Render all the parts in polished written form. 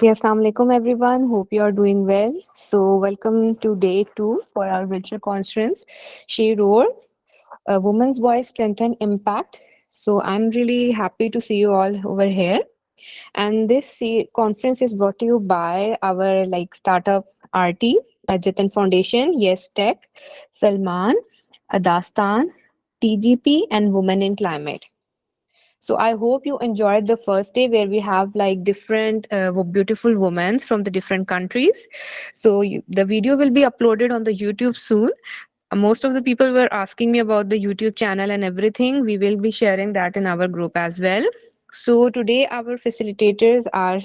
Yes, Assalamu alaikum everyone. Hope you are doing well. So, welcome to day two for our virtual conference, SheRoar, a woman's voice, strength, and impact. So, I'm really happy to see you all over here. And this conference is brought to you by our startup RT, Jatan Foundation, Yes Tech, Salman, Adastan, TGP, and Women in Climate. So I hope you enjoyed the first day where we have like different beautiful women from the different countries. So the video will be uploaded on the YouTube soon. Most of the people were asking me about the YouTube channel and everything. We will be sharing that in our group as well. So today our facilitators are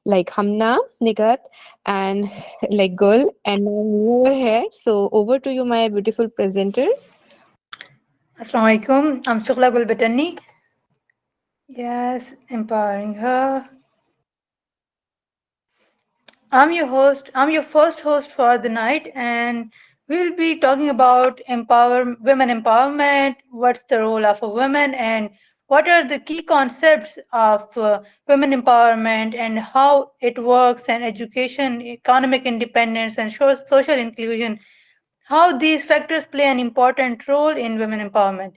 like Hamna, Nigat, and like Gul, and I'm over here. So over to you, my beautiful presenters. Assalamu alaikum. I'm Shukla Gulbatani. Yes, empowering her. I'm your host. I'm your first host for the night, and we'll be talking about women empowerment. What's the role of a woman, and what are the key concepts of women empowerment, and how it works, and education, economic independence, and social inclusion. How these factors play an important role in women empowerment.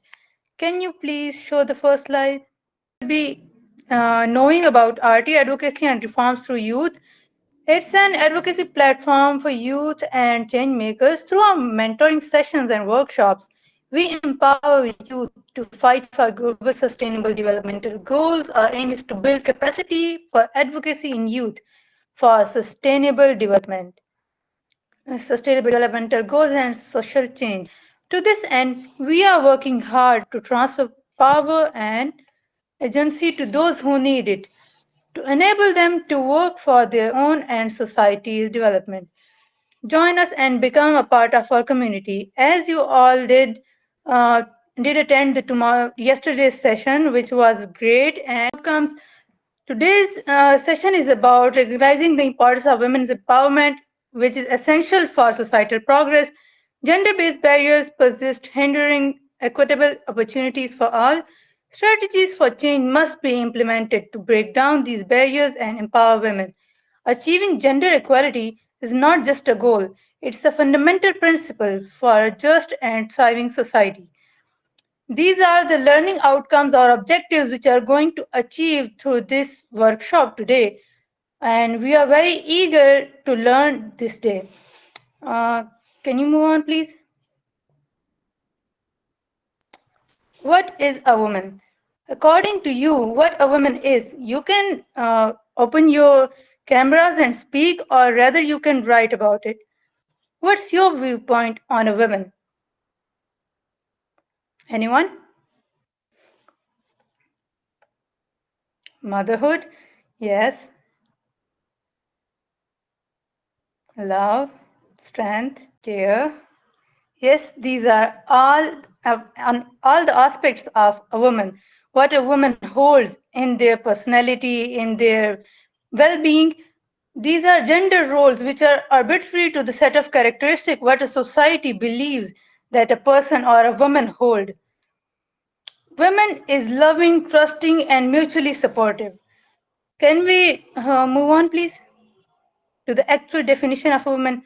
Can you please show the first slide? Be knowing about RT advocacy and reforms through youth. It's an advocacy platform for youth and change makers. Through our mentoring sessions and workshops, we empower youth to fight for global sustainable developmental goals. Our aim is to build capacity for advocacy in youth for sustainable developmental goals and social change. To this end, we are working hard to transfer power and agency to those who need it, to enable them to work for their own and society's development. Join us and become a part of our community. As you all uh, did attend yesterday's session, which was great, and outcomes. Today's session is about recognizing the importance of women's empowerment, which is essential for societal progress. Gender based barriers persist, hindering equitable opportunities for all. Strategies for change must be implemented to break down these barriers and empower women. Achieving gender equality is not just a goal, it's a fundamental principle for a just and thriving society. These are the learning outcomes or objectives which are going to achieve through this workshop today. And we are very eager to learn this day. Can you move on, please? What is a woman? According to you, what a woman is, you can open your cameras and speak, or rather, you can write about it. What's your viewpoint on a woman? Anyone? Motherhood? Yes. Love, strength, care. Yes, these are all the aspects of a woman. What a woman holds in their personality, in their well-being. These are gender roles which are arbitrary to the set of characteristics what a society believes that a person or a woman hold. Women is loving, trusting, and mutually supportive. Can we move on, please, to the actual definition of a woman?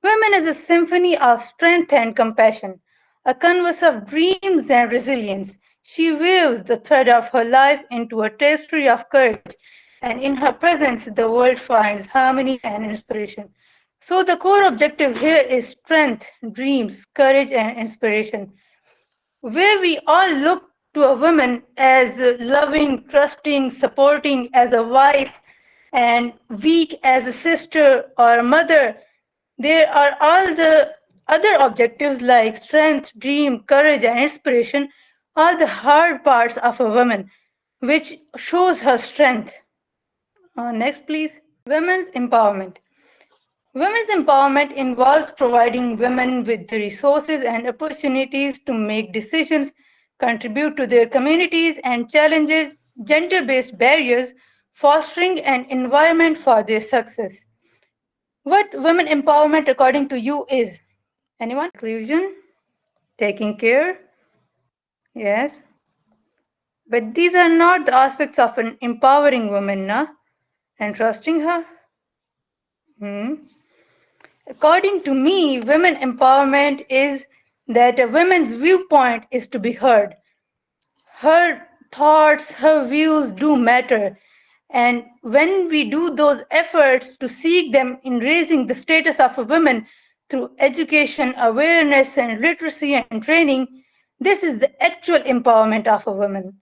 Women is a symphony of strength and compassion, a canvas of dreams and resilience. She weaves the thread of her life into a tapestry of courage, and in her presence, the world finds harmony and inspiration. So, the core objective here is strength, dreams, courage, and inspiration, where we all look to a woman as loving, trusting, supporting, as a wife, and weak as a sister or a mother. There are all the other objectives like strength, dream, courage, and inspiration, all the hard parts of a woman, which shows her strength. Next, please. Women's empowerment. Women's empowerment involves providing women with the resources and opportunities to make decisions, contribute to their communities, and challenges gender based barriers, fostering an environment for their success. What women empowerment, according to you, is? Anyone? Inclusion, taking care, yes. But these are not the aspects of an empowering woman, na? and trusting her? Hmm. According to me, women empowerment is that a woman's viewpoint is to be heard. Her thoughts, her views do matter. And when we do those efforts to seek them in raising the status of a woman through education, awareness, and literacy and training, this is the actual empowerment of a woman.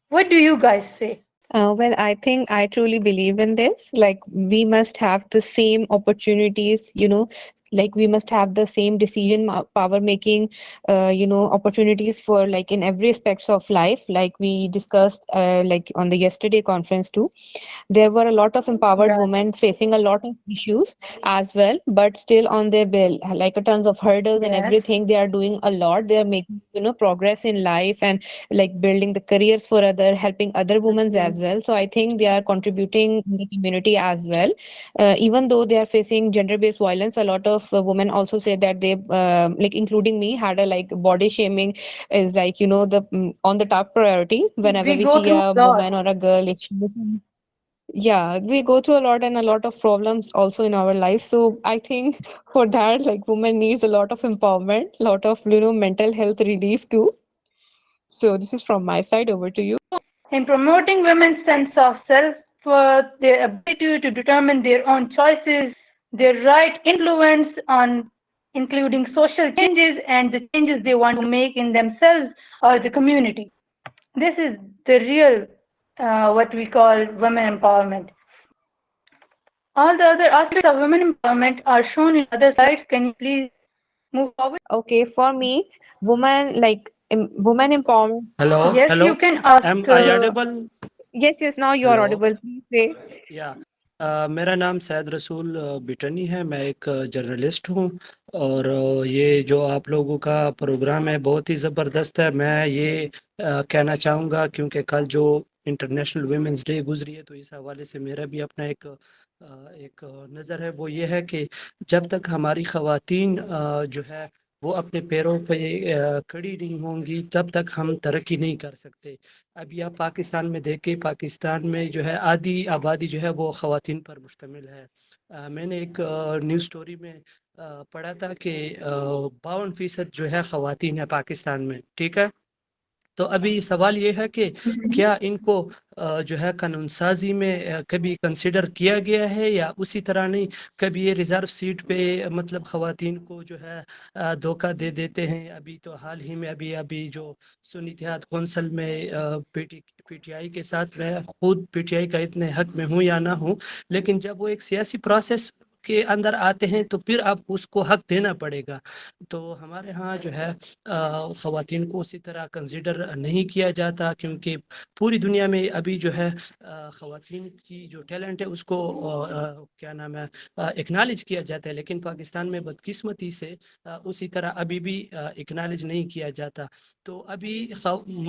What do you guys say? Well, I think I truly believe in this. Like, we must have the same opportunities, like, we must have the same power making, opportunities for, like, in every aspects of life, like we discussed, like, on the yesterday conference too. There were a lot of empowered Right. women facing a lot of issues as well, but still on their bill, like a tons of hurdles and Yes. everything. They are doing a lot. They are making, progress in life, and like building the careers for other, helping other women as well. So I think they are contributing in the community as well. Even though they are facing gender based violence, a lot of women also say that they, like, including me, had a, like, body shaming is, like, the on the top priority whenever We we go see through a a lot. woman or a girl, if she, yeah, we go through a lot, and a lot of problems also in our life. So I think for that, like, women needs a lot of empowerment, lot of, mental health relief too. So this is from my side. Over to you. In promoting women's sense of self-worth, their ability to determine their own choices, their right influence on including social changes and the changes they want to make in themselves or the community. This is the real what we call women empowerment. All the other aspects of women empowerment are shown in other slides. Can you please move forward? Okay, for me, woman empowerment. Hello, Yes, you hello. can ask. Am I audible? Yes, yes. Now you are Hello. audible. Please say. या मेरा नाम सैद रसूल बिटनी है। मैं एक journalist हूँ और ये जो आप लोगों का प्रोग्राम है बहुत ही ज़बरदस्त है। मैं ये कहना चाहूँगा क्योंकि कल जो इंटरनेशनल वुमेंस डे गुजरी है तो इस हवाले से मेरा भी अपना एक नज़र है। वो ये है कि जब तक हमारी ख़वातीन जो है वो अपने पैरों पे खड़ी नहीं होंगी तब तक हम तरक्की नहीं कर सकते। अभी आप पाकिस्तान में देखें, पाकिस्तान में जो है आधी आबादी जो है वो ख़वातीन पर मुश्तमिल है। मैंने एक न्यूज़ स्टोरी में पढ़ा था कि 52% जो है ख़वातीन है पाकिस्तान में, ठीक है? तो अभी सवाल ये है कि क्या इनको जो है कानून साजी में कभी कंसिडर किया गया है या उसी तरह नहीं, कभी ये रिज़र्व सीट पे मतलब ख़वातीन को जो है धोखा दे देते हैं। अभी तो हाल ही में अभी अभी जो सुन्नी इत्तेहाद कौंसिल में पीटीआई के साथ, मैं खुद पीटीआई का इतने हक में हूँ या ना हूँ, लेकिन जब वो एक सियासी प्रोसेस के अंदर आते हैं तो फिर आपको उसको हक देना पड़ेगा। तो हमारे यहाँ जो है ख़वातीन को उसी तरह कंसिडर नहीं किया जाता क्योंकि पूरी दुनिया में अभी जो है ख़वातीन की जो टैलेंट है उसको क्या नाम है एक्नॉलेज किया जाता है, लेकिन पाकिस्तान में बदकिस्मती से उसी तरह अभी भी एक्नॉलेज नहीं किया जाता। तो अभी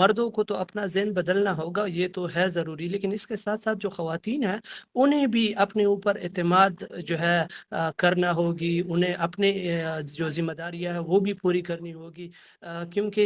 मर्दों को तो अपना ज़हन बदलना होगा, ये तो है ज़रूरी, लेकिन इसके साथ साथ जो ख़वातीन हैं उन्हें भी अपने ऊपर एतमाद जो है करना होगी। उन्हें अपने जो ज़िम्मेदारियाँ हैं वो भी पूरी करनी होगी क्योंकि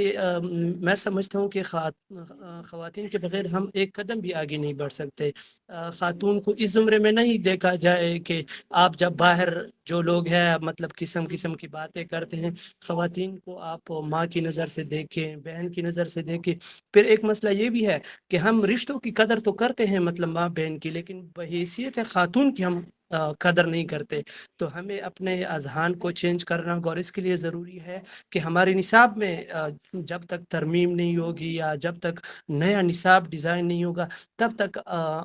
मैं समझता हूँ कि ख़वातीन के बग़ैर हम एक कदम भी आगे नहीं बढ़ सकते। ख़ातून को इस ज़ुमरे में नहीं देखा जाए कि आप जब बाहर जो लोग हैं मतलब किस्म किस्म की बातें करते हैं, ख़वातीन को आप माँ की नज़र से देखें, बहन की नज़र से देखें। फिर एक मसला ये भी है कि हम रिश्तों की कदर तो करते हैं मतलब माँ बहन की, लेकिन बहैसियत ख़ातून की हम कदर नहीं करते। तो हमें अपने अज़हान को चेंज करना होगा और इसके लिए ज़रूरी है कि हमारे निसाब में जब तक तरमीम नहीं होगी या जब तक नया निसाब डिज़ाइन नहीं होगा तब तक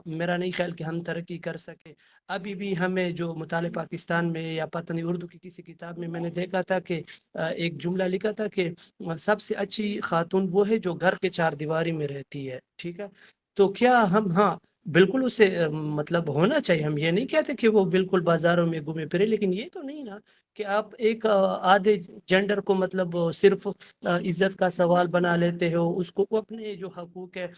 मेरा नहीं ख्याल कि हम तरक्की कर सके। अभी भी हमें जो मुताले पाकिस्तान में या पता नहीं उर्दू की किसी किताब में मैंने देखा था कि एक जुमला लिखा था कि सबसे अच्छी खातून वो है जो घर के चार दीवारी में रहती है, ठीक है? तो क्या हम, हाँ बिल्कुल उसे मतलब होना चाहिए। हम ये नहीं कहते कि वो बिल्कुल बाजारों में घूमे फिरे, लेकिन ये तो नहीं ना कि आप एक आधे जेंडर को मतलब सिर्फ इज्जत का सवाल बना लेते हो। उसको अपने जो हकूक है,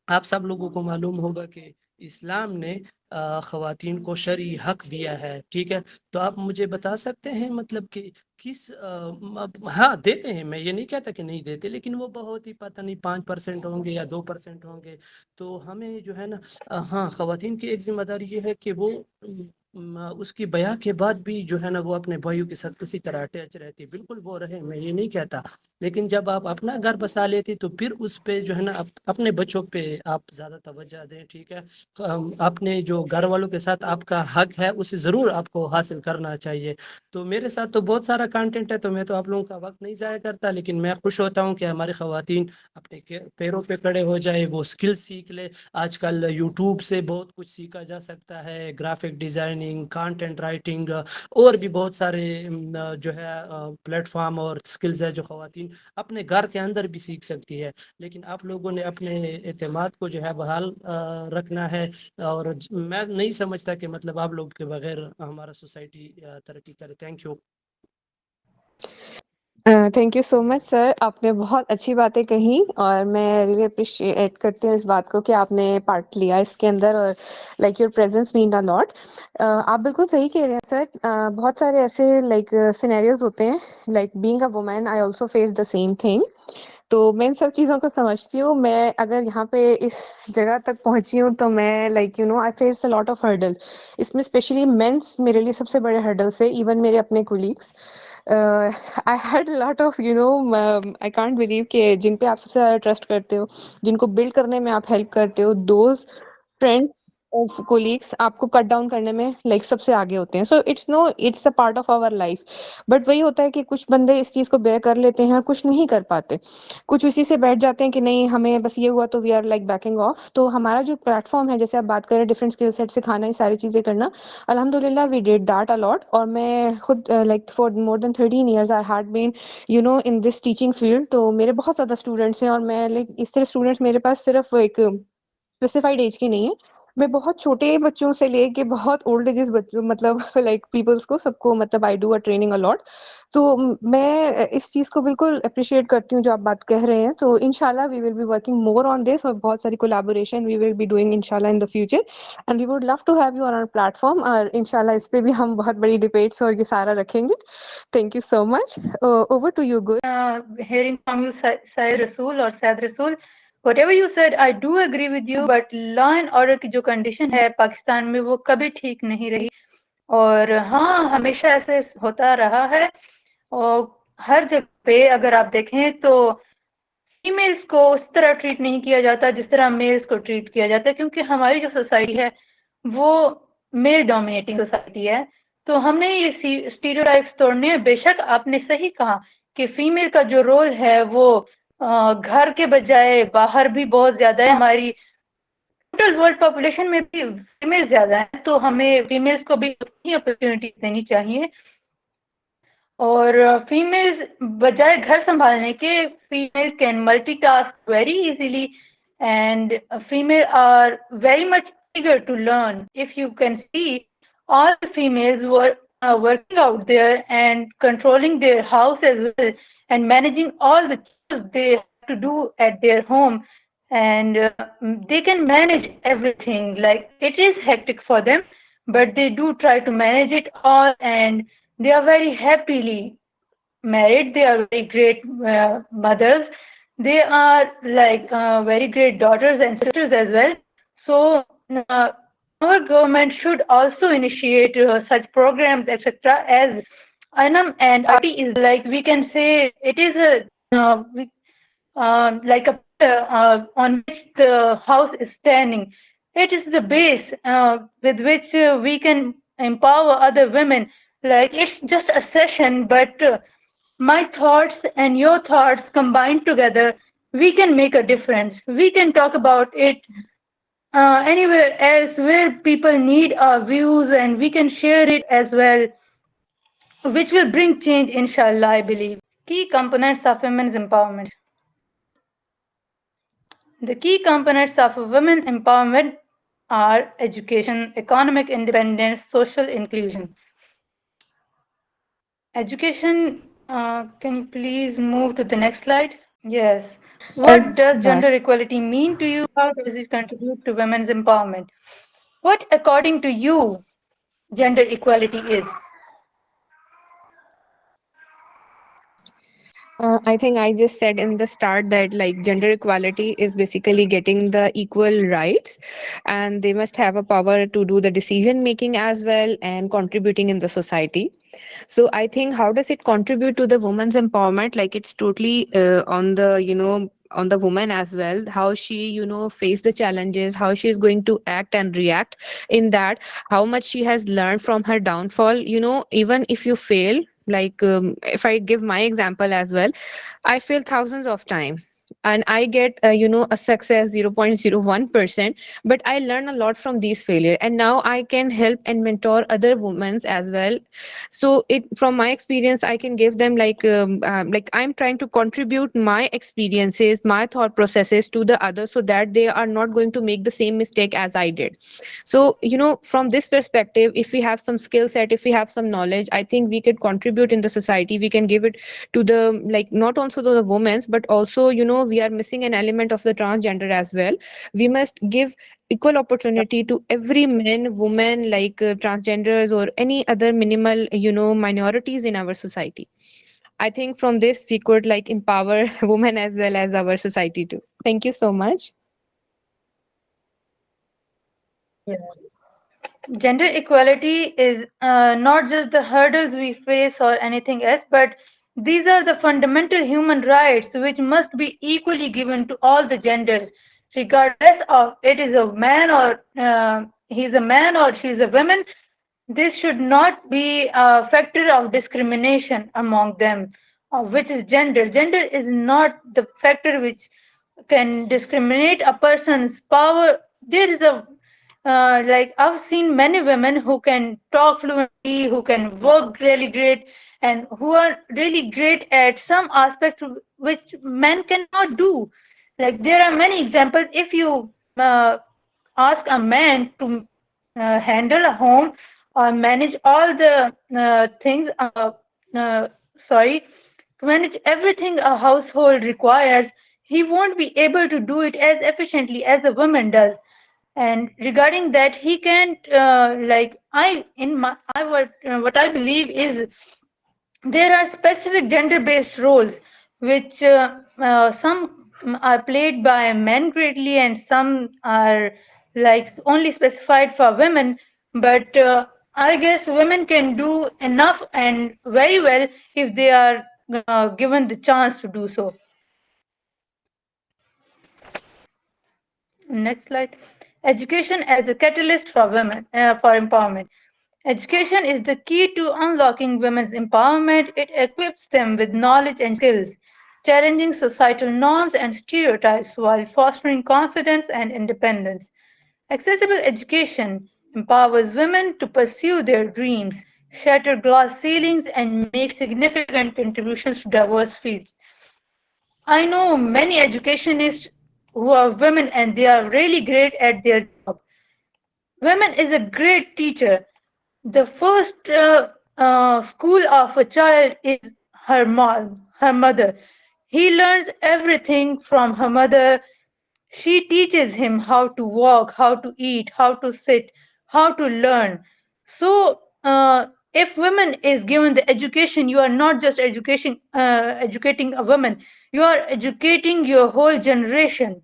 आप सब लोगों को मालूम होगा कि اسلام نے خواتین کو شرعی حق دیا ہے، ٹھیک ہے؟ تو آپ مجھے بتا سکتے ہیں مطلب کہ کس ہاں دیتے ہیں، میں یہ نہیں کہتا کہ نہیں دیتے، لیکن وہ بہت ہی پتہ نہیں 5% ہوں گے یا 2% ہوں گے. تو ہمیں جو ہے نا ہاں خواتین کی ایک ذمہ داری یہ ہے کہ وہ اس کی بیاہ کے بعد بھی جو ہے نا وہ اپنے بھائیوں کے ساتھ کسی طرح اٹیچ رہتی، بالکل وہ رہے، میں یہ نہیں کہتا، لیکن جب آپ اپنا گھر بسا لیتی تو پھر اس پہ جو ہے نا اپنے بچوں پہ آپ زیادہ توجہ دیں، ٹھیک ہے؟ اپنے جو گھر والوں کے ساتھ آپ کا حق ہے اسے ضرور آپ کو حاصل کرنا چاہیے. تو میرے ساتھ تو بہت سارا کانٹینٹ ہے، تو میں تو آپ لوگوں کا وقت نہیں ضائع کرتا، لیکن میں خوش ہوتا ہوں کہ ہماری خواتین اپنے پیروں پہ کھڑے ہو جائے، وہ اسکل سیکھ لے. آج کل یوٹیوب سے بہت کچھ سیکھا جا سکتا ہے، گرافک ڈیزائننگ، کانٹینٹ رائٹنگ، اور بھی بہت سارے جو ہے پلیٹ فارم اور اسکلز ہے جو خواتین اپنے گھر کے اندر بھی سیکھ سکتی ہے. لیکن آپ لوگوں نے اپنے اعتماد کو جو ہے بحال رکھنا ہے، اور میں نہیں سمجھتا کہ مطلب آپ لوگ کے بغیر ہمارا سوسائٹی ترقی کرے. Thank you. Thank you so much sir, آپ نے بہت اچھی باتیں کہیں اور میں ریئلی اپریشیٹ کرتی ہوں اس بات کو کہ آپ نے پارٹ لیا اس کے اندر، اور لائک یور پریزنس مین اے لاٹ. آپ بالکل صحیح کہہ رہے ہیں سر. بہت سارے ایسے لائک سینیریوز ہوتے ہیں، like being a woman I also face the same thing. تو میں ان سب چیزوں کو سمجھتی ہوں. میں اگر یہاں پہ اس جگہ تک پہنچی ہوں تو میں like I face a lot of hurdle. اس میں اسپیشلی مینس میرے لیے سب سے بڑے ہرڈلس ہے، ایون میرے اپنے colleagues. I had lot of I can't believe کہ جن پہ آپ سب سے زیادہ ٹرسٹ کرتے ہو، جن کو بلڈ کرنے میں آپ ہیلپ کرتے ہو، دوز فرینڈ کولیگس آپ کو کٹ ڈاؤن کرنے میں لائک سب سے آگے ہوتے ہیں. So it's a part of our life. But وہی ہوتا ہے کہ کچھ بندے اس چیز کو بیئر کر لیتے ہیں اور کچھ نہیں کر پاتے، کچھ اسی سے بیٹھ جاتے ہیں کہ نہیں ہمیں بس یہ ہوا تو we are like backing off. تو ہمارا جو پلیٹ فارم ہے، جیسے آپ بات کریں ڈفرنٹ اسکل سیٹ سکھانا، یہ ساری چیزیں کرنا، الحمد للہ وی ڈیڈ دیٹ الاٹ. اور میں خود like for more than 13 years I had been in this teaching field. تو میرے بہت زیادہ اسٹوڈینٹس ہیں، اور میں لائک اس طرح اسٹوڈینٹس میرے پاس صرف ایک اسپیسیفائڈ ایج کی نہیں ہے. میں بہت چھوٹے بچوں سے لے کے بہت اولڈ ایجز بچوں مطلب لائک پیپلس کو سب کو مطلب I do a training allot. تو میں اس چیز کو بالکل اپریشیٹ کرتی ہوں جو آپ بات کہہ رہے ہیں. تو انشاءاللہ وی ول بی ورکنگ مور آن دس، اور بہت ساری collaboration we will be doing انشاءاللہ in the future. And we would love to have you on our platform, اور انشاءاللہ اس پہ بھی ہم بہت بڑی ڈبیٹس اور یہ سارا رکھیں گے. Thank you so much. Over to you. Good. Hearing from you, Syed Rasool or Syed Rasool, whatever you said, I do agree with you. But law and order کی جو کنڈیشن ہے پاکستان میں وہ کبھی ٹھیک نہیں رہی، اور ہاں ہمیشہ ایسے ہوتا رہا ہے. اور ہر جگہ پہ اگر آپ دیکھیں تو فیمیلس کو اس طرح ٹریٹ نہیں کیا جاتا جس طرح میلس کو ٹریٹ کیا جاتا ہے، کیونکہ ہماری جو سوسائٹی ہے وہ میل ڈومینیٹنگ سوسائٹی ہے. تو ہم نے یہ اسٹیریوٹائپس توڑنے ہیں. بے شک آپ نے صحیح کہا کہ فیمیل کا جو رول ہے وہ گھر کے بجائے باہر بھی بہت زیادہ ہے. ہماری ٹوٹل ورلڈ پاپولیشن میں بھی فیمیل زیادہ ہیں، تو ہمیں فیمیلس کو بھی اتنی اپرچونیٹیز دینی چاہیے. اور فیمیل بجائے گھر سنبھالنے کے female can multitask very easily, and female are very much eager to learn. If you can see, all the females were working out there and controlling their house as well, and managing all the chores they have to do at their home, and they can manage everything. Like, it is hectic for them, but they do try to manage it all, and they are very happily married. They are very great mothers. They are like very great daughters and sisters as well. So uh, our government should also initiate such programs, etc. As Anam and Ati is like, we can say it is like a pillar on which the house is standing. It is the base with which we can empower other women. Like, it's just a session, but my thoughts and your thoughts combined together, we can make a difference. We can talk about it anywhere else where people need our views, and we can share it as well, which will bring change, inshallah, I believe. Key components of women's empowerment. The key components of women's empowerment are education, economic independence, social inclusion. Education, can you please move to the next slide? Yes. Uh, What does yeah. gender equality mean to you? How does it contribute to women's empowerment? What, according to you, gender equality is? I think I just said in the start that like gender equality is basically getting the equal rights, and they must have a power to do the decision making as well and contributing in the society. So I think how does it contribute to the woman's empowerment? Like it's totally on the on the woman as well, how she face the challenges, how she is going to act and react in that, how much she has learned from her downfall. Even if you fail, like if I give my example as well, I fail thousands of times and I get a success 0.01%, but I learn a lot from these failure, and now I can help and mentor other women as well. So it from my experience I can give them like I'm trying to contribute my experiences, my thought processes to the others, so that they are not going to make the same mistake as I did. So from this perspective, if we have some skill set, if we have some knowledge, I think we could contribute in the society. We can give it to the, like, not also to the women's, but also we are missing an element of the transgender as well. We must give equal opportunity to every man, woman, like transgenders or any other minimal minorities in our society. I think from this we could like empower women as well as our society too. Thank you so much. Gender equality is not just the hurdles we face or anything else, but these are the fundamental human rights which must be equally given to all the genders, regardless of it is a man or he's a man or she's a woman. This should not be a factor of discrimination among them, which is gender. Gender is not the factor which can discriminate a person's power. There is a like I've seen many women who can talk fluently, who can work really great, and who are really great at some aspect which men cannot do. Like there are many examples. If you ask a man to handle a home or manage all the things, uh, sorry, to manage everything a household requires, he won't be able to do it as efficiently as a woman does. And regarding that, he can't like I in my I what I believe is there are specific gender-based roles which some are played by men greatly and some are like only specified for women. But I guess women can do enough and very well if they are given the chance to do so. Next slide. Education as a catalyst for women for empowerment. Education is the key to unlocking women's empowerment. It equips them with knowledge and skills, challenging societal norms and stereotypes while fostering confidence and independence. Accessible education empowers women to pursue their dreams, shatter glass ceilings, and make significant contributions to diverse fields. I know many educationists who are women and they are really great at their job. Women is a great teacher. The first school of a child is her mom, her mother. He learns everything from her mother. She teaches him how to walk, how to eat, how to sit, how to learn. So, if women is given the education, you are not just educating a woman. You are educating your whole generation.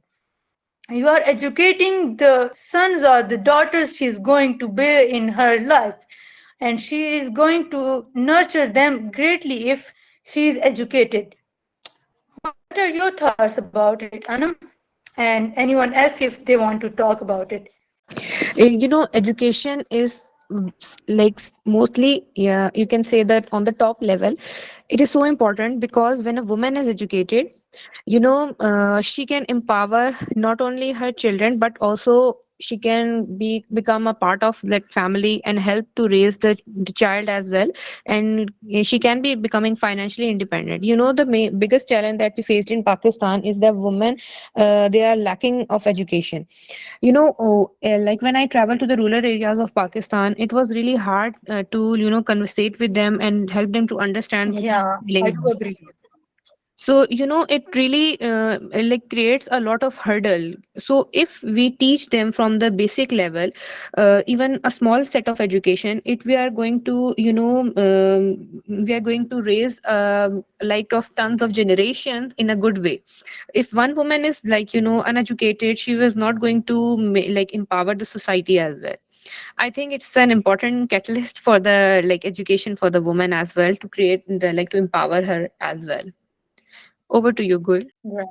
You are educating the sons or the daughters she is going to bear in her life, and she is going to nurture them greatly if she is educated. What are your thoughts about it, Anam? And anyone else if they want to talk about it? Education is mostly, yeah, you can say that on the top level it is so important, because when a woman is educated, she can empower not only her children, but also she can become a part of that family and help to raise the child as well. And she can be becoming financially independent. The biggest challenge that we faced in Pakistan is that women, they are lacking of education. Like when I traveled to the rural areas of Pakistan, it was really hard to conversate with them and help them to understand what Yeah, they're I feeling. do agree. So it really like creates a lot of hurdle. So if we teach them from the basic level, even a small set of education, it we are going to we are going to raise like of tons of generations in a good way. If one woman is like uneducated, she was not going to like empower the society as well. I think it's an important catalyst for the like education for the woman as well, to create the like to empower her as well. Over to you, Gul. Right.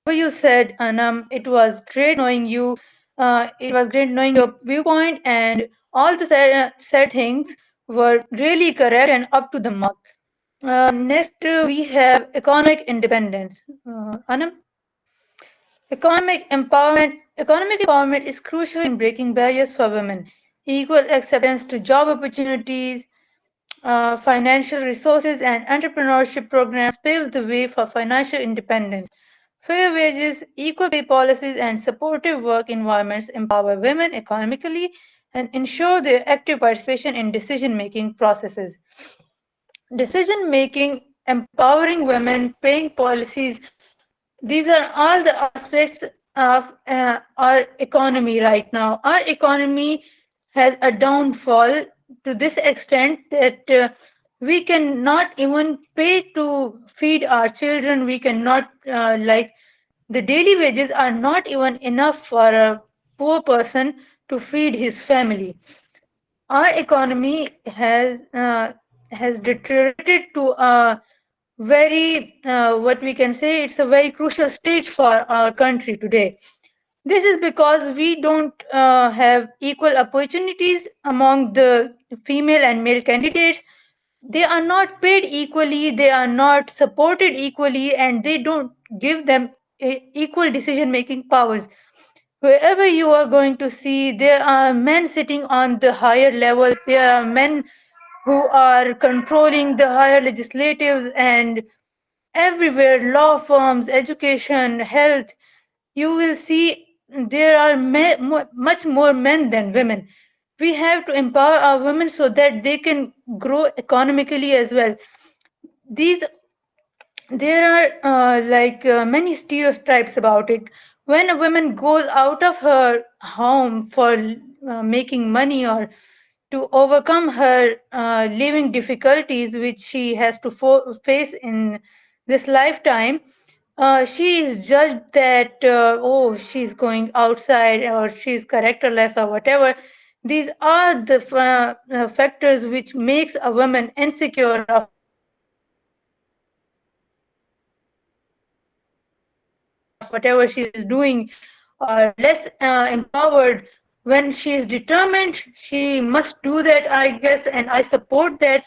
Whatever you said, Anam, it was great knowing you. It was great knowing your viewpoint, and all the said things were really correct and up to the mark. Next, we have economic independence. Anam, economic empowerment is crucial in breaking barriers for women. Equal acceptance to job opportunities, financial resources, and entrepreneurship programs paves the way for financial independence. Fair wages, equal pay policies, and supportive work environments empower women economically and ensure their active participation in decision making processes. Decision making, empowering women, paying policies, these are all the aspects of our economy right now. Our economy has a downfall to this extent that we cannot even pay to feed our children. We cannot, like, the daily wages are not even enough for a poor person to feed his family. Our economy has deteriorated to a very what we can say, it's a very crucial stage for our country today. This is because we don't have equal opportunities among the female and male candidates. They are not paid equally, they are not supported equally, and they don't give them equal decision making powers. Wherever you are going to see, there are men sitting on the higher levels, there are men who are controlling the higher legislatives, and everywhere, law firms, education, health, you will see there are much more men than women. We have to empower our women so that they can grow economically as well. These There are many stereotypes about it. When a woman goes out of her home for making money, or to overcome her living difficulties which she has to face in this lifetime, she is judged that oh, she's going outside, or she's characterless, or whatever. These are the factors which makes a woman insecure of whatever she is doing, or less empowered when she is determined. She must do that, I guess, and I support that.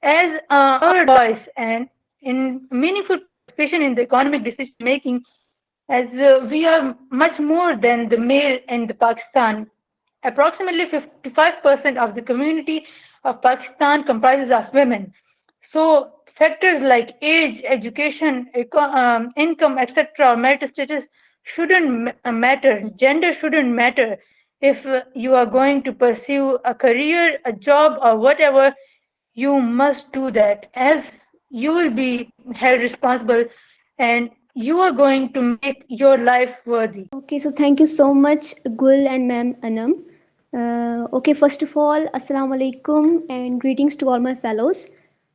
As our voice, and in meaningful participation in the economic decision making, as we are much more than the male in the Pakistan. Approximately 55% of the community of Pakistan comprises of women. So factors like age, education, income, etc., or marital status shouldn't matter. Gender shouldn't matter. If you are going to pursue a career, a job, or whatever, you must do that, as you will be held responsible, and you are going to make your life worthy. Okay, so thank you so much, Gul and Ma'am Anam. Okay, first of all, Assalamu alaikum and greetings to all my fellows.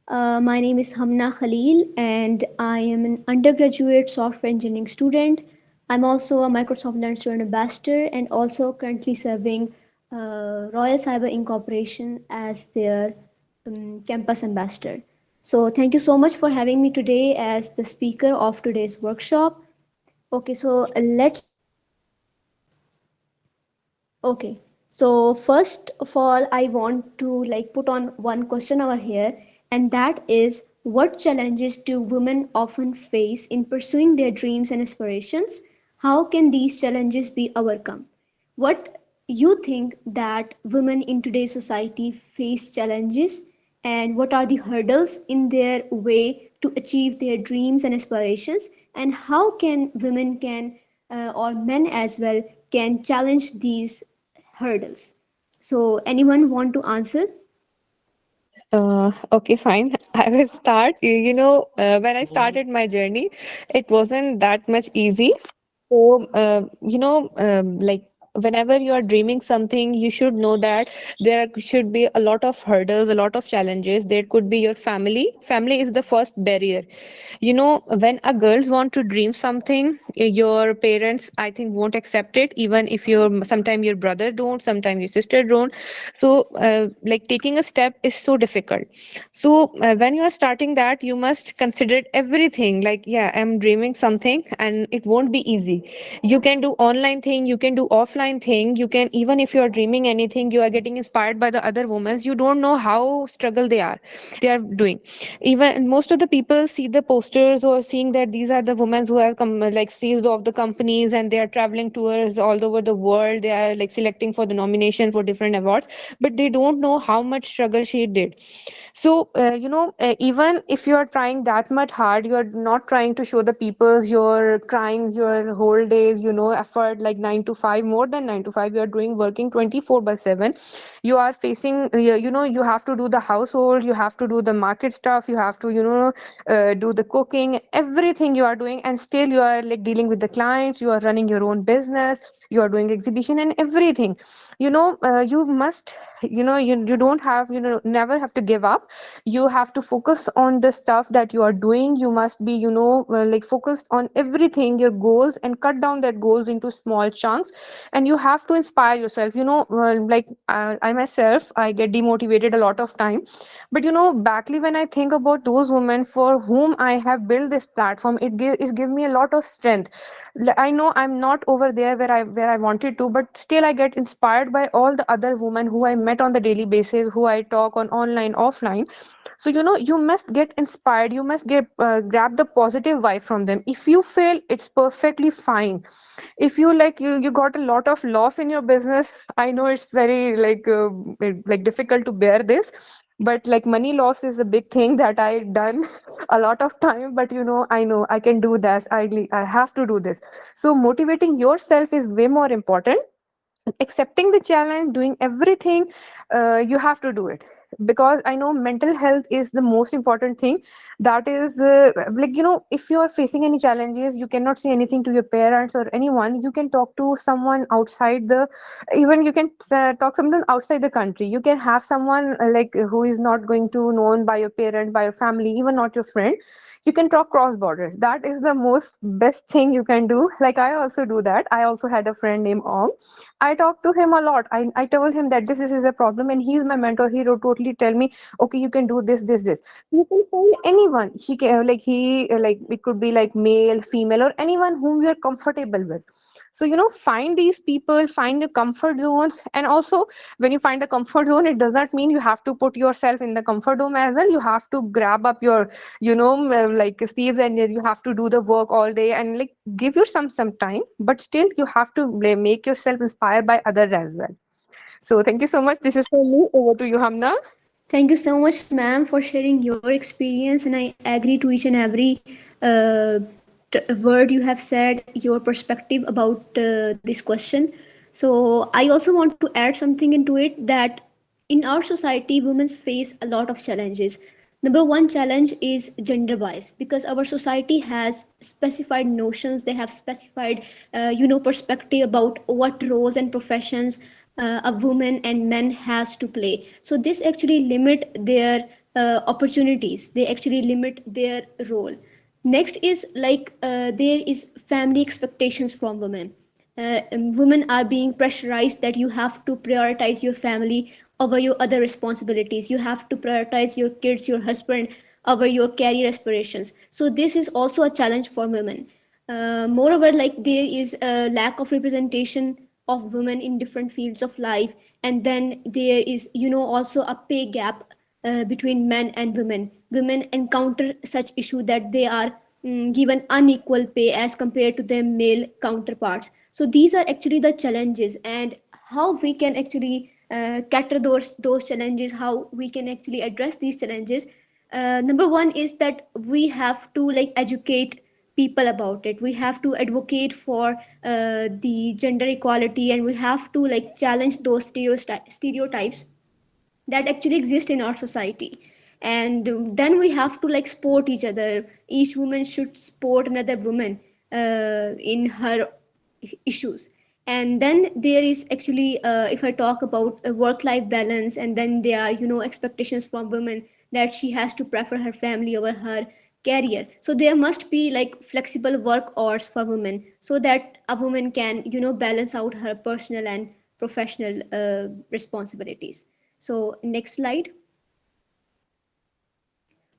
My name is Hamna Khalil and I am an undergraduate software engineering student. I'm also a Microsoft Learn Student Ambassador and also currently serving Royal Cyber Incorporation as their campus ambassador. So, thank you so much for having me today as the speaker of today's workshop. Okay, so let's Okay. So first of all, I want to like put on one question over here, and that is what challenges do women often face in pursuing their dreams and aspirations? How can these challenges be overcome? What you think that women in today's society face challenges, and what are the hurdles in their way to achieve their dreams and aspirations, and how can women can or men as well can challenge these hurdles? So anyone want to answer? Okay, fine. I will start. When I started my journey, it wasn't that much easy. So, like whenever you are dreaming something, you should know that there should be a lot of hurdles, a lot of challenges. There could be your family. Family is the first barrier. When a girl want to dream something, your parents, I think, won't accept it. Even if your sometimes your brother don't, sometimes your sister don't. So, like taking a step is so difficult. So, when you are starting that, you must consider everything. Like, yeah, I'm dreaming something, and it won't be easy. You can do online thing, you can do offline thing, you can, even if you are dreaming anything, you are getting inspired by the other women. You don't know how struggle they are doing. Even most of the people see the posters or seeing that these are the women who have come, like seized of the companies, and they are traveling tours all over the world. They are like selecting for the nomination for different awards, but they don't know how much struggle she did. So, even if you are trying that much hard, you are not trying to show the people's your crimes, your whole days, effort, like 9 to 5, more than 9 to 5. You are doing working 24/7. You are facing, you have to do the household, you have to do the market stuff, you have to, do the cooking, everything you are doing, and still you are like dealing with the clients, you are running your own business, you are doing exhibition and everything. You must, you don't have, never have to give up. You have to focus on the stuff that you are doing. You must be, like focused on everything, your goals, and cut down that goals into small chunks. And you have to inspire yourself. Like I myself, I get demotivated a lot of time. But backly, when I think about those women for whom I have built this platform, it give me a lot of strength. I know I'm not over there where I wanted to, but still I get inspired by all the other women who I met on the daily basis, who I talk on online, offline. So you must get inspired. You must get grab the positive vibe from them. If you fail, it's perfectly fine. If you like you got a lot of loss in your business, I know it's very like difficult to bear this, but like money loss is a big thing that I done a lot of time. But I know I can do this. I have to do this. So motivating yourself is way more important. Accepting the challenge, doing everything, you have to do it. Because I know mental health is the most important thing. That is, if you are facing any challenges, you cannot say anything to your parents or anyone. You can talk to someone outside the, even you can talk someone outside the country. You can have someone like who is not going to known by your parent, by your family, even not your friend. You can talk cross borders. That is the most best thing you can do. Like I also do that. I also had a friend named Om. I talked to him a lot. I told him that this is a problem, and he's my mentor. He would totally tell me, okay, you can do this, this, this. You can find anyone. She can, like it could be like male, female, or anyone whom you are comfortable with. So find these people, find your comfort zone. And also, when you find the comfort zone, it does not mean you have to put yourself in the comfort zone as well. You have to grab up your, like sleeves, and you have to do the work all day, and like give yourself some time. But still, you have to make yourself inspired by others as well. So thank you so much. This is for me. Over to you, Hamna. Thank you so much, ma'am, for sharing your experience, and I agree to each and every word you have said, your perspective about this question. So, I also want to add something into it that in our society, women face a lot of challenges. Number one challenge is gender bias because our society has specified notions. They have specified, perspective about what roles and professions a woman and men has to play. So this actually limit their opportunities. They actually limit their role. Next is there is family expectations from women. Women are being pressurized that you have to prioritize your family over your other responsibilities. You have to prioritize your kids, your husband over your career aspirations. So this is also a challenge for women. Moreover, like there is a lack of representation of women in different fields of life, and then there is also a pay gap between men and women. Women encounter such issue that they are given unequal pay as compared to their male counterparts. So these are actually the challenges, and how we can actually cater those challenges, how we can actually address these challenges. Number one is that we have to like educate people about it. We have to advocate for the gender equality, and we have to like challenge those stereotypes. that actually exist in our society. And then we have to like support each other. Each woman should support another woman in her issues. And then there is actually if I talk about work life balance, and then there are expectations from women that she has to prefer her family over her career. So there must be like flexible work hours for women, so that a woman can balance out her personal and professional responsibilities. So next slide.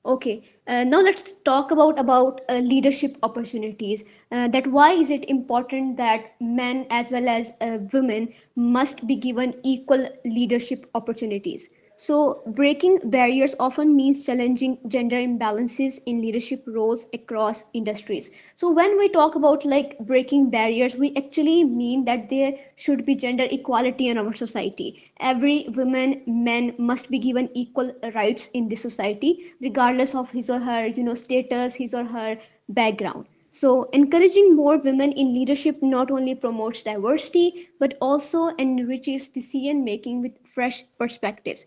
Okay, now let's talk about leadership opportunities. That why is it important that men as well as women must be given equal leadership opportunities? So breaking barriers often means challenging gender imbalances in leadership roles across industries. So when we talk about like breaking barriers, we actually mean that there should be gender equality in our society. Every woman, man must be given equal rights in this society, regardless of his or her status, his or her background. So encouraging more women in leadership not only promotes diversity but also enriches decision making with fresh perspectives.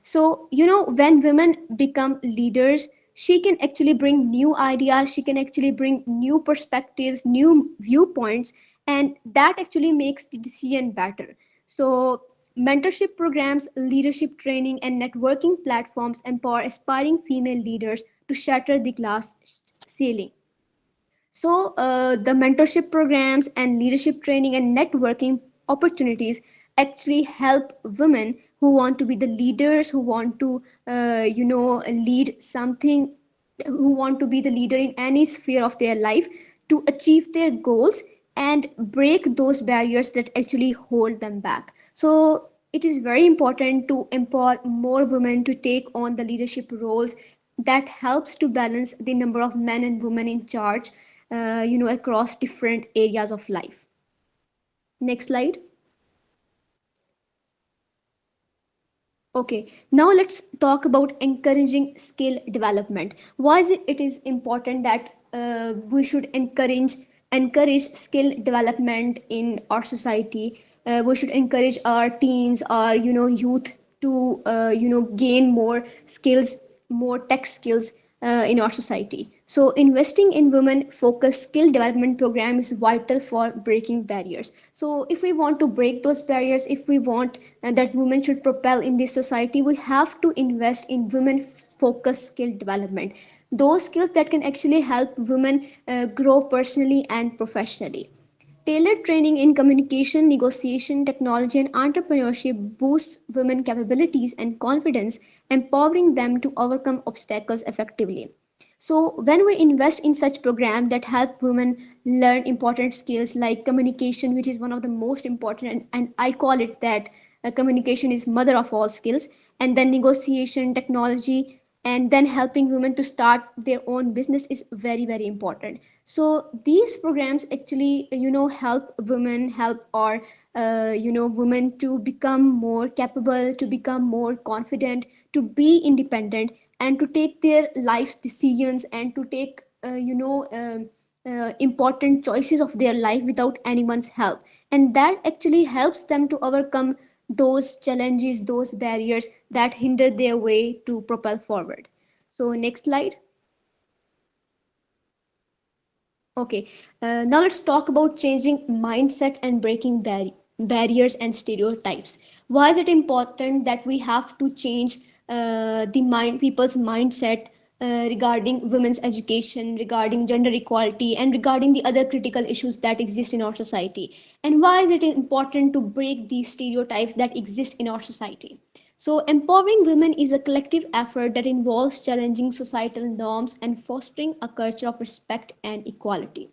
So when women become leaders, she can actually bring new ideas, she can actually bring new perspectives, new viewpoints, and that actually makes the decision better. So mentorship programs, leadership training, and networking platforms empower aspiring female leaders to shatter the glass ceiling. So, the mentorship programs and leadership training and networking opportunities actually help women who want to be the leaders, who want to, lead something, who want to be the leader in any sphere of their life, to achieve their goals and break those barriers that actually hold them back. So, it is very important to empower more women to take on the leadership roles that helps to balance the number of men and women in charge across different areas of life. Next slide. Okay, now let's talk about encouraging skill development. Why is it is important that we should encourage skill development in our society? We should encourage our teens, our youth to gain more skills, more tech skills in our society. So investing in women focused skill development program is vital for breaking barriers. So if we want to break those barriers, if we want that women should propel in this society, we have to invest in women focused skill development, those skills that can actually help women grow personally and professionally. Tailored training in communication, negotiation, technology, and entrepreneurship boosts women's capabilities and confidence, empowering them to overcome obstacles effectively. So, when we invest in such programs that help women learn important skills like communication, which is one of the most important, and I call it that communication is mother of all skills, and then negotiation, technology, and then helping women to start their own business is very very important. So these programs actually help women, help our women to become more capable, to become more confident, to be independent, and to take their life's decisions, and to take important choices of their life without anyone's help. And that actually helps them to overcome those challenges, those barriers that hinder their way to propel forward. So next slide. Okay, now let's talk about changing mindset and breaking barriers and stereotypes. Why is it important that we have to change people's mindset regarding women's education, regarding gender equality, and regarding the other critical issues that exist in our society? And why is it important to break these stereotypes that exist in our society? So, empowering women is a collective effort that involves challenging societal norms and fostering a culture of respect and equality.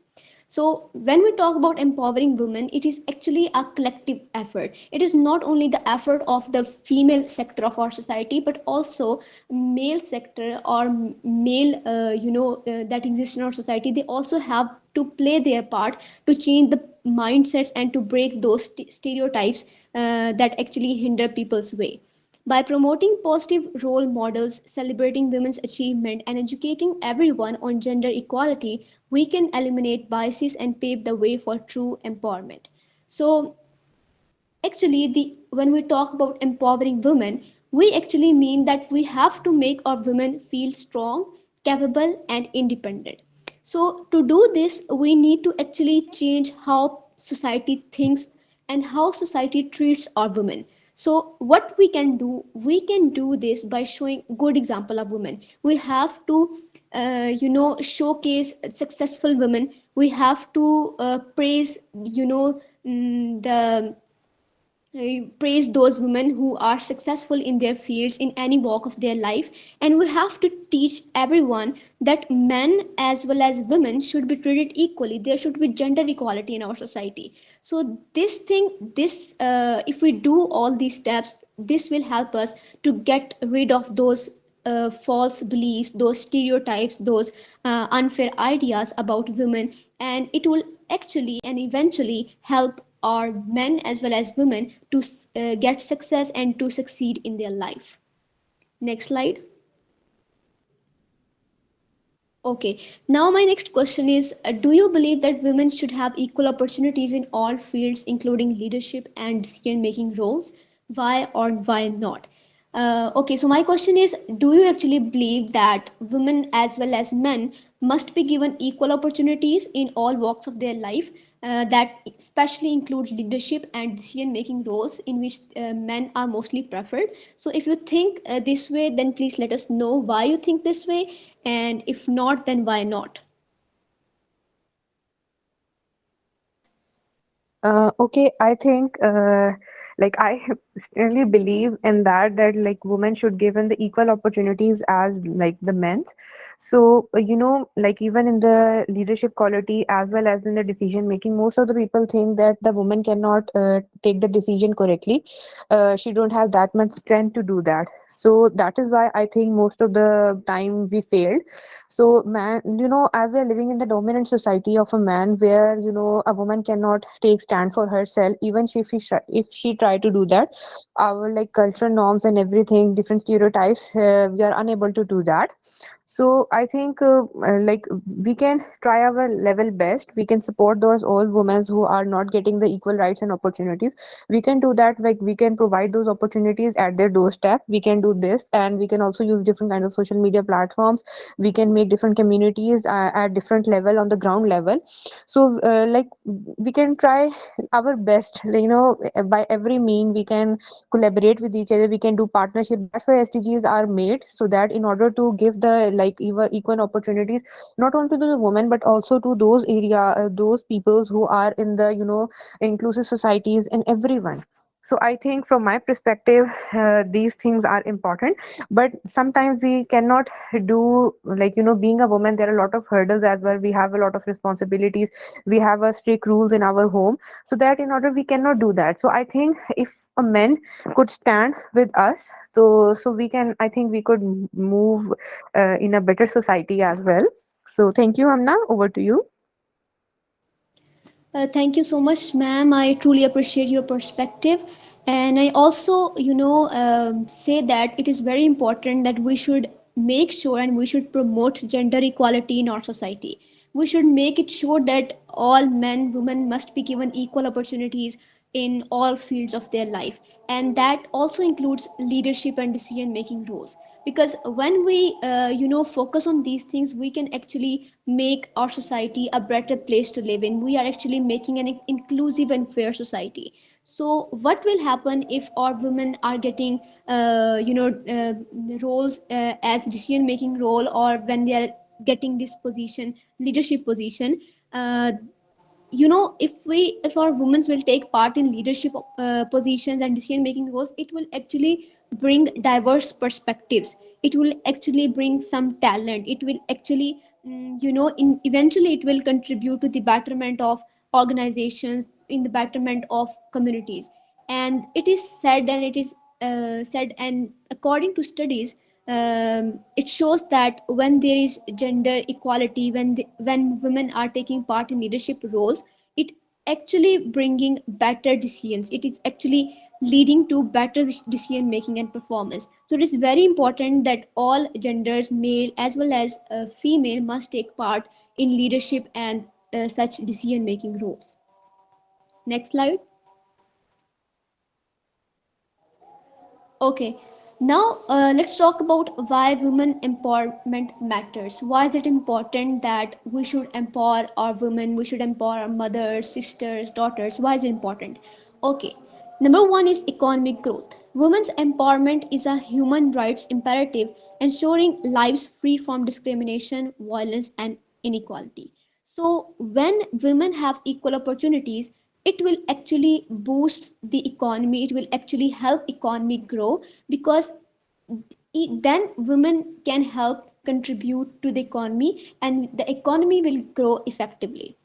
So, when we talk about empowering women, it is actually a collective effort. It is not only the effort of the female sector of our society, but also male sector or male, that exists in our society. They also have to play their part to change the mindsets and to break those stereotypes that actually hinder people's way. By promoting positive role models, celebrating women's achievement, and educating everyone on gender equality, we can eliminate biases and pave the way for true empowerment. So, actually, when we talk about empowering women, We actually mean that we have to make our women feel strong, capable, and independent. So, to do this, we need to actually change how society thinks and how society treats our women. So, what we can do this by showing good example of women. We have to, showcase successful women. We have to praise, the praise those women who are successful in their fields in any walk of their life, and we have to teach everyone that men as well as women should be treated equally. There should be gender equality in our society. So if we do all these steps, this will help us to get rid of those false beliefs, those stereotypes, those unfair ideas about women, and it will actually and eventually help our men as well as women to get success and to succeed in their life. Next slide. Okay, now my next question is, do you believe that women should have equal opportunities in all fields, including leadership and decision making roles? Why or why not? Okay, so my question is, do you actually believe that women as well as men must be given equal opportunities in all walks of their life, that especially include leadership and decision making roles in which men are mostly preferred? So if you think this way, then please let us know why you think this way, and if not, then why not? Okay, I think like I really believe in that like women should given the equal opportunities as like the men's. So like even in the leadership quality as well as in the decision making, most of the people think that the woman cannot take the decision correctly. She don't have that much strength to do that. So that is why I think most of the time we failed. So man, as we're living in the dominant society of a man where a woman cannot take stand for herself, even if she try to do that, our like cultural norms and everything, different stereotypes, we are unable to do that. So I think like we can try our level best. We can support those old women who are not getting the equal rights and opportunities. We can do that, like we can provide those opportunities at their doorstep. We can do this, and we can also use different kinds of social media platforms. We can make different communities at different level on the ground level. So like we can try our best, by every mean we can collaborate with each other. We can do partnership. That's why SDGs are made, so that in order to give the like equal opportunities not only to the women but also to those those peoples who are in the inclusive societies and everyone. So I think from my perspective, these things are important, but sometimes we cannot do, like being a woman, there are a lot of hurdles as well. We have a lot of responsibilities. We have a strict rules in our home, so that in order we cannot do that. So I think if a man could stand with us, so we can, I think we could move in a better society as well. So thank you, Amna, over to you. Thank you so much, ma'am. I truly appreciate your perspective. And I also, say that it is very important that we should make sure and we should promote gender equality in our society. We should make it sure that all men, women must be given equal opportunities in all fields of their life. And that also includes leadership and decision making roles, because when we focus on these things, we can actually make our society a better place to live in. We are actually making an inclusive and fair society. So what will happen if our women are getting roles as decision making role, or when they are getting this position, leadership position? uh, if our women will take part in leadership positions and decision making roles, it will actually bring diverse perspectives. It will actually bring some talent. It will actually eventually it will contribute to the betterment of organizations, in the betterment of communities. And it is said, and it is said, and according to studies, it shows that when there is gender equality, when women are taking part in leadership roles, it actually bringing better decisions. It is actually leading to better decision making and performance. So it is very important that all genders, male as well as female, must take part in leadership and such decision making roles. Next slide. Okay. Now, let's talk about why women empowerment matters. Why is it important that we should empower our women? We should empower our mothers, sisters, daughters. Why is it important? Okay, number one is economic growth. Women's empowerment is a human rights imperative, ensuring lives free from discrimination, violence, and inequality. So, when women have equal opportunities, it will actually boost the economy. It will actually help economy grow because then women can help contribute to the economy and the economy will grow effectively.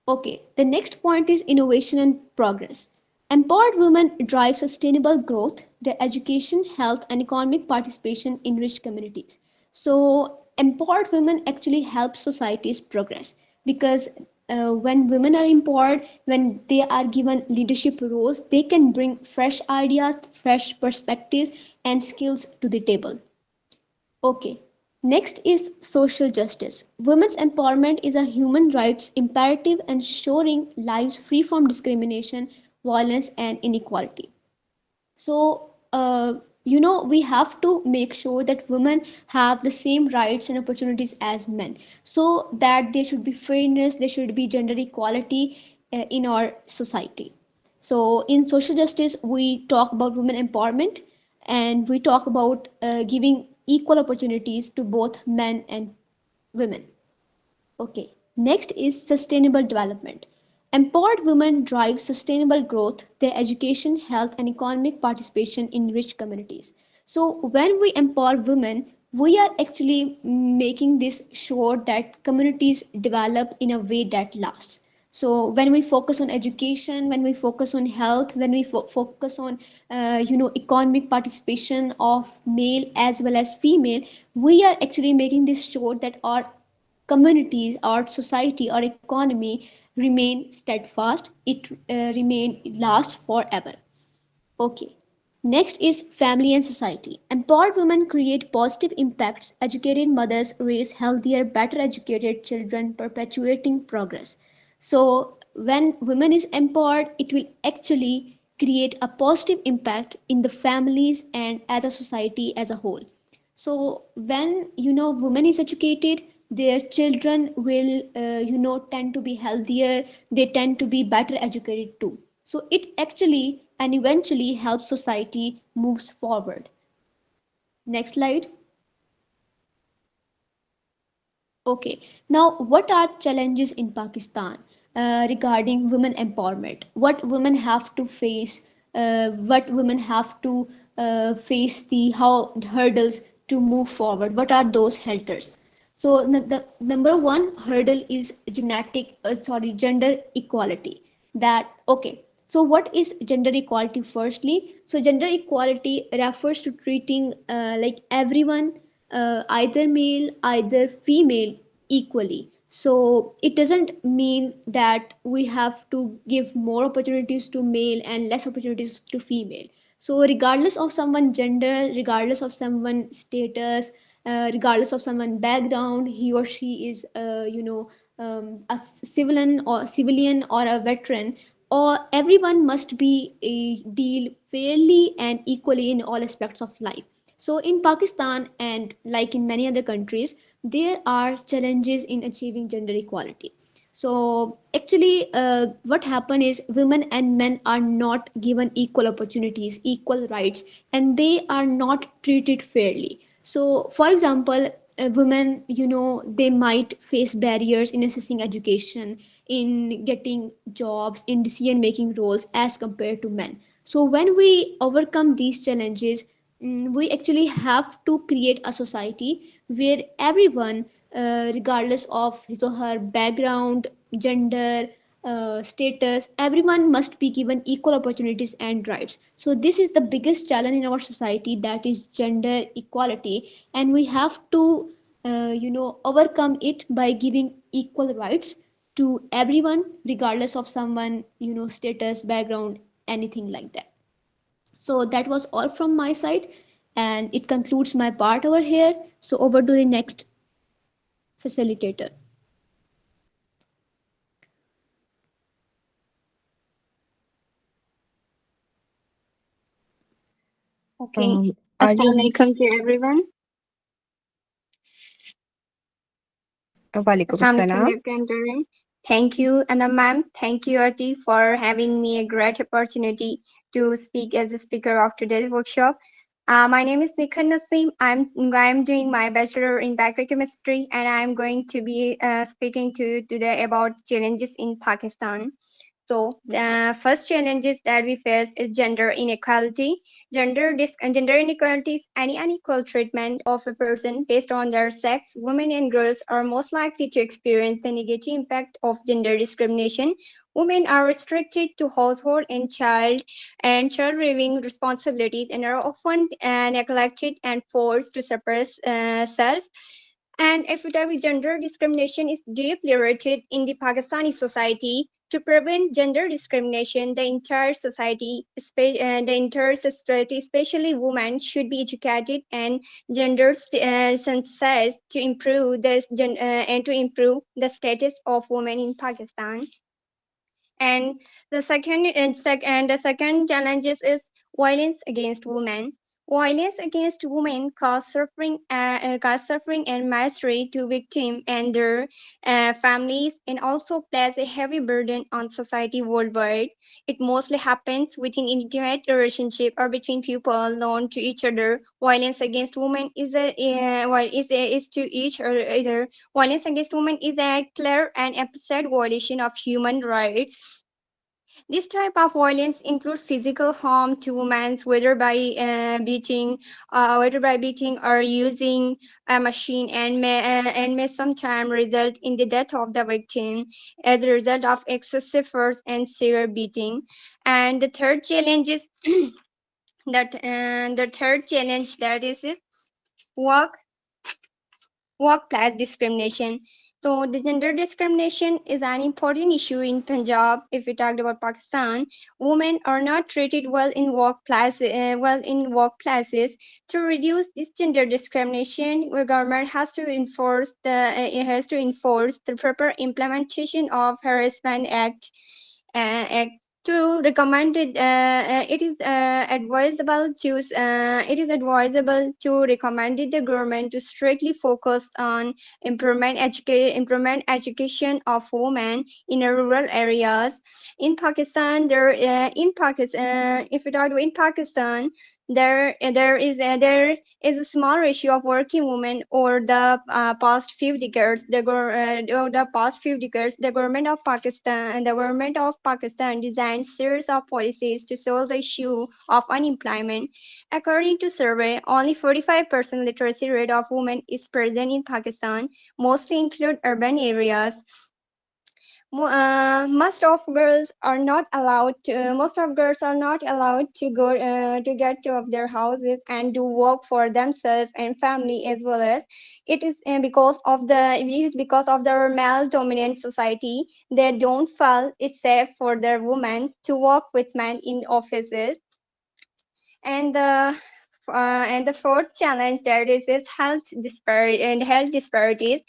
Okay, the next point is innovation and progress. Empowered women drive sustainable growth, their education, health, and economic participation in rich communities. So, empowered women actually help societies progress because when women are empowered, when they are given leadership roles, they can bring fresh ideas, fresh perspectives, and skills to the table. Okay. Next is social justice. Women's empowerment is a human rights imperative ensuring lives free from discrimination, violence, and inequality. So, we have to make sure that women have the same rights and opportunities as men, so that there should be fairness, there should be gender equality in our society. So, in social justice, we talk about women empowerment and we talk about giving equal opportunities to both men and women. Okay, next is sustainable development. Empowered women drive sustainable growth, their education, health, and economic participation in rich communities. So, when we empower women, we are actually making this sure that communities develop in a way that lasts. So, when we focus on education, when we focus on health, when we focus on economic participation of male as well as female, we are actually making this sure that our communities, our society, our economy remain steadfast. It remain lasts forever. Okay. Next is family and society. Empowered women create positive impacts. Educated mothers raise healthier, better educated children, perpetuating progress. So, when women is empowered, it will actually create a positive impact in the families and as a society as a whole. So when woman is educated, their children will tend to be healthier, they tend to be better educated too. So it actually and eventually helps society moves forward. Next slide. Okay, now what are challenges in Pakistan regarding women empowerment? What women have to face? What women have to face the how hurdles to move forward? What are those hurdles? So the number one hurdle is gender equality. That okay. So what is gender equality? Firstly, so gender equality refers to treating like everyone, either male, either female, equally. So it doesn't mean that we have to give more opportunities to male and less opportunities to female. So regardless of someone gender, regardless of someone status, regardless of someone background, he or she is a civilian or a veteran, or everyone must be a deal fairly and equally in all aspects of life. So in Pakistan and like in many other countries, there are challenges in achieving gender equality. So actually, what happen is women and men are not given equal opportunities, equal rights, and they are not treated fairly. So, for example, women, they might face barriers in accessing education, in getting jobs, in decision making roles as compared to men. So, when we overcome these challenges, we actually have to create a society where everyone, regardless of his or her background, gender, status, everyone must be given equal opportunities and rights. So this is the biggest challenge in our society, that is gender equality, and we have to overcome it by giving equal rights to everyone, regardless of someone status, background, anything like that. So that was all from my side, and it concludes my part over here. So over to the next facilitator. Okay. Are you? Assalamualaikum to everyone. Walaikum Assalamualaikum salam. everyone. Thank you, Anna ma'am. Thank you, Arti, for having me a great opportunity to speak as a speaker of today's workshop. My name is Nikhan Naseem. I'm doing my bachelor in biochemistry, and I'm going to be speaking to you today about challenges in Pakistan. So the first challenges that we face is gender inequality. Gender inequality is any unequal treatment of a person based on their sex. Women and girls are most likely to experience the negative impact of gender discrimination. Women are restricted to household and child rearing responsibilities and are often neglected and forced to suppress self. And epidemic gender discrimination is deeply rooted in the Pakistani society. To prevent gender discrimination, the entire society, especially women, should be educated and sensitized to improve and to improve the status of women in Pakistan. And the second challenge is violence against women. Violence against women cause suffering and misery to victims and their families, and also places a heavy burden on society worldwide. It mostly happens within intimate relationship or between people known to each other. Violence against women is to each other. Violence against women is a clear and explicit violation of human rights. This type of violence includes physical harm to women, whether by beating or using a machine, and may sometimes result in the death of the victim as a result of excessive force and severe beating. And the third challenge is that is work workplace discrimination. So the gender discrimination is an important issue in Punjab. If we talked about Pakistan, women are not treated well in workplaces. To reduce this gender discrimination, the government has to enforce the proper implementation of Harassment Act to recommend it. It is advisable to recommend the government to strictly focus on improvement education of women in rural areas. In Pakistan, if we talk in Pakistan, there is a small ratio of working women over past few decades. Over the past few decades, the government of Pakistan designed series of policies to solve the issue of unemployment. According to survey, only 45% literacy rate of women is present in Pakistan, mostly include urban areas. Most of girls are not allowed to go to get out of their houses and do work for themselves and family as well as it is because of their male dominant society. They don't feel it's safe for their women to work with men in offices. And the fourth challenge there is health disparities.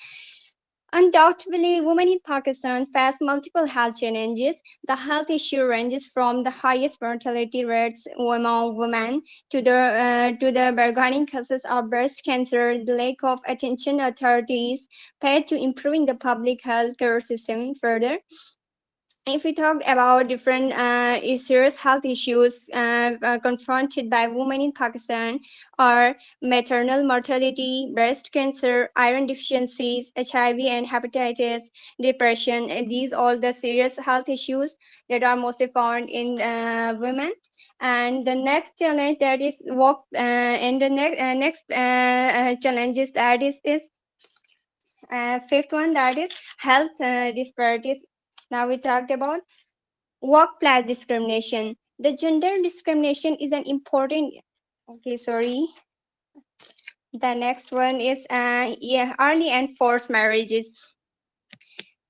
Undoubtedly, women in Pakistan face multiple health challenges. The health issue ranges from the highest mortality rates among women to the burgeoning cases of breast cancer, the lack of attention authorities paid to improving the public health care system further. If we talk about different serious health issues confronted by women in Pakistan are maternal mortality, breast cancer, iron deficiencies, HIV and hepatitis, depression. And these all the serious health issues that are mostly found in women. And the next challenge that is work, and the next challenges that is fifth one, that is health disparities. Now we talked about workplace discrimination. The gender discrimination is an important. Okay, sorry. The next one is early and forced marriages.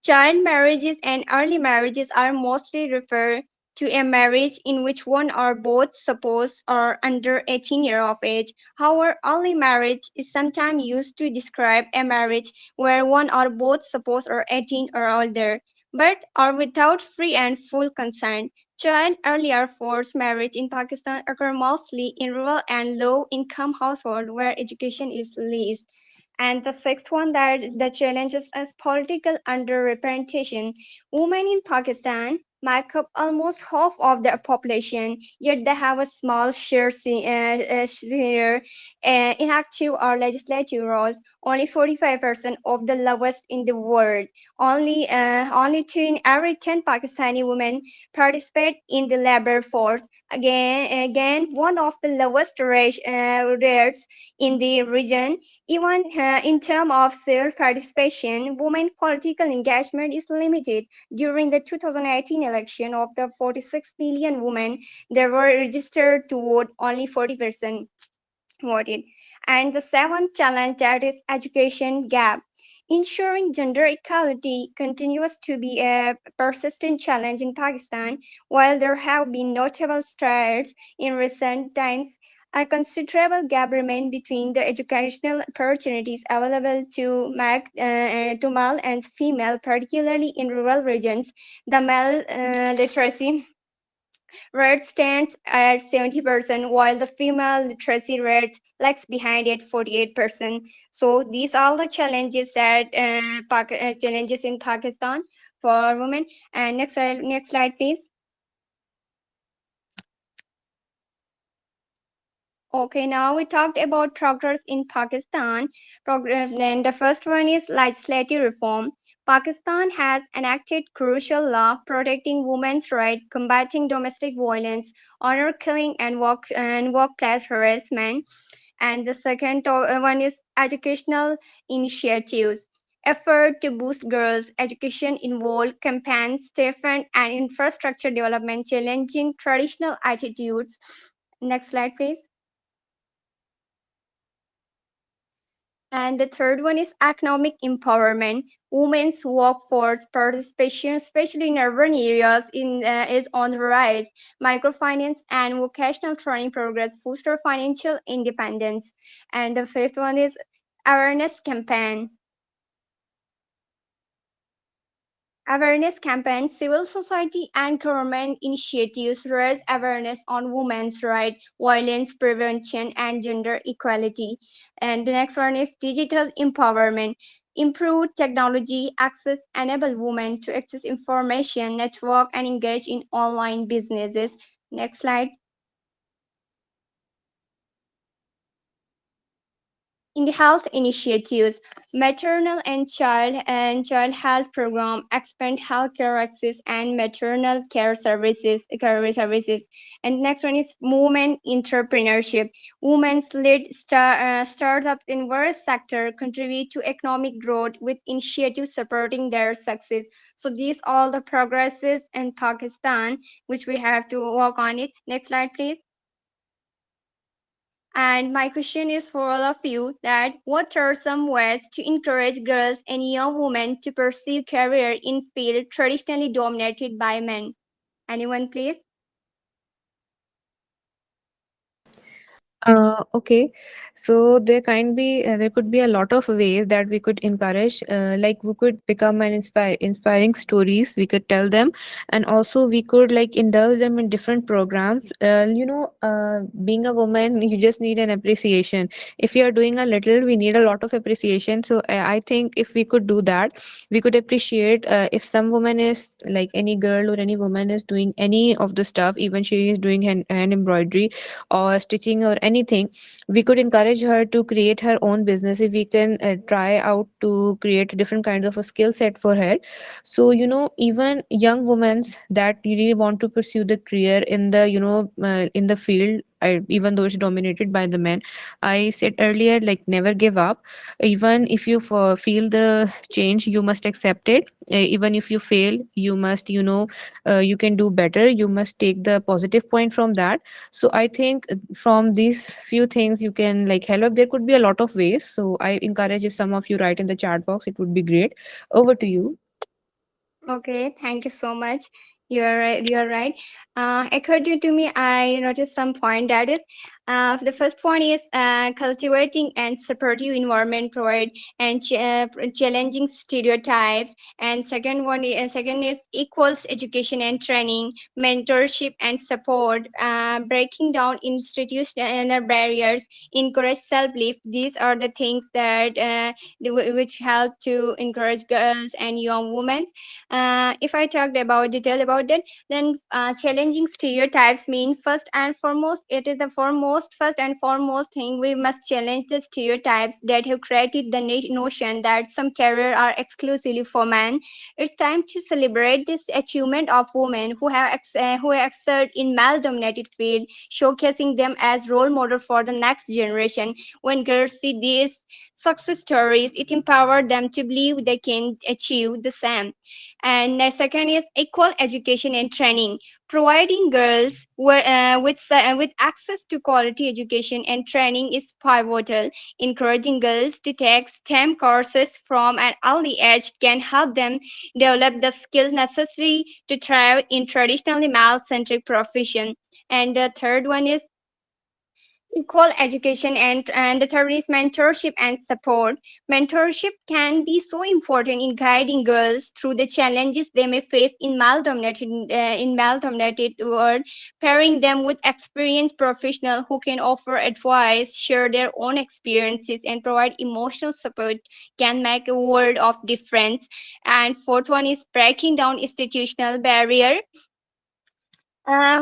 Child marriages and early marriages are mostly referred to a marriage in which one or both spouses are under 18 years of age. However, early marriage is sometimes used to describe a marriage where one or both spouses are 18 or older, but are without free and full consent. Child earlier forced marriage in Pakistan occur mostly in rural and low-income households where education is least. And the sixth one that the challenges is political underrepresentation. Women in Pakistan make up almost half of their population, yet they have a small share in active or legislative roles. Only 45% of the lowest in the world. Only 2 in every 10 Pakistani women participate in the labor force. Again, one of the lowest rates in the region. Even in terms of self participation, women political engagement is limited. During the 2018 election, of the 46 million women that were registered to vote, only 40% voted. And the seventh challenge that is education gap. Ensuring gender equality continues to be a persistent challenge in Pakistan. While there have been notable strides in recent times, a considerable gap remains between the educational opportunities available to male and female, particularly in rural regions. The male literacy rate stands at 70%, while the female literacy rate lags behind at 48%. So these are the challenges that challenges in Pakistan for women. And next slide, please. Okay, now we talked about progress in Pakistan. Progress, and the first one is legislative reform. Pakistan has enacted crucial law protecting women's rights, combating domestic violence, honor killing, and workplace harassment. And the second one is educational initiatives. Effort to boost girls' education involve campaigns, stipend, and infrastructure development, challenging traditional attitudes. Next slide, please. And the third one is economic empowerment. Women's workforce participation, especially in urban areas, is on the rise. Microfinance and vocational training programs foster financial independence. And the fifth one is awareness campaign. Awareness campaigns, civil society and government initiatives raise awareness on women's rights, violence prevention, and gender equality. And the next one is digital empowerment. Improved technology access enable women to access information, network, and engage in online businesses. Next slide. In the health initiatives, maternal and child health program expand healthcare access and maternal care services. And next one is women entrepreneurship. Women's lead startups in various sectors contribute to economic growth with initiatives supporting their success. So these all the progresses in Pakistan which we have to work on it. Next slide, please. And my question is for all of you that what are some ways to encourage girls and young women to pursue career in field traditionally dominated by men? Anyone please? Okay, so there could be a lot of ways that we could encourage. Like we could become an inspiring stories. We could tell them, and also we could like indulge them in different programs. Being a woman, you just need an appreciation. If you are doing a little, we need a lot of appreciation. So I think if we could do that, we could appreciate if some woman is like any girl or any woman is doing any of the stuff, even she is doing hand embroidery or stitching or anything, we could encourage her to create her own business. If we can try out to create different kinds of a skill set for her, so even young women that really want to pursue the career in the in the field, even though it's dominated by the men, I said earlier, like never give up. Even if you feel the change, you must accept it. Even if you fail, you must you can do better. You must take the positive point from that. So I think from these few things you can like help. There could be a lot of ways, so I encourage if some of you write in the chat box, it would be great. Over to you. Okay, thank you so much. You're right. You're right. According to me, I noticed some point that is, the first point is cultivating and supportive environment provide and challenging stereotypes. And second is equals education and training, mentorship and support, breaking down institutional barriers, encourage self belief. These are the things that which help to encourage girls and young women. If I talked about detail about that, then challenging stereotypes mean first and foremost, it is the foremost first and foremost thing we must challenge the stereotypes that have created the notion that some careers are exclusively for men. It's time to celebrate this achievement of women who have excelled in male-dominated field, showcasing them as role model for the next generation. When girls see these success stories, it empowers them to believe they can achieve the same. And the second is equal education and training, providing girls with access to quality education and training is pivotal. Encouraging girls to take STEM courses from an early age can help them develop the skills necessary to thrive in traditionally male-centric profession. And the third one is equal education, and the third is mentorship and support. Mentorship can be so important in guiding girls through the challenges they may face in mal-dominated world. Pairing them with experienced professionals who can offer advice, share their own experiences, and provide emotional support can make a world of difference. And fourth one is breaking down institutional barrier.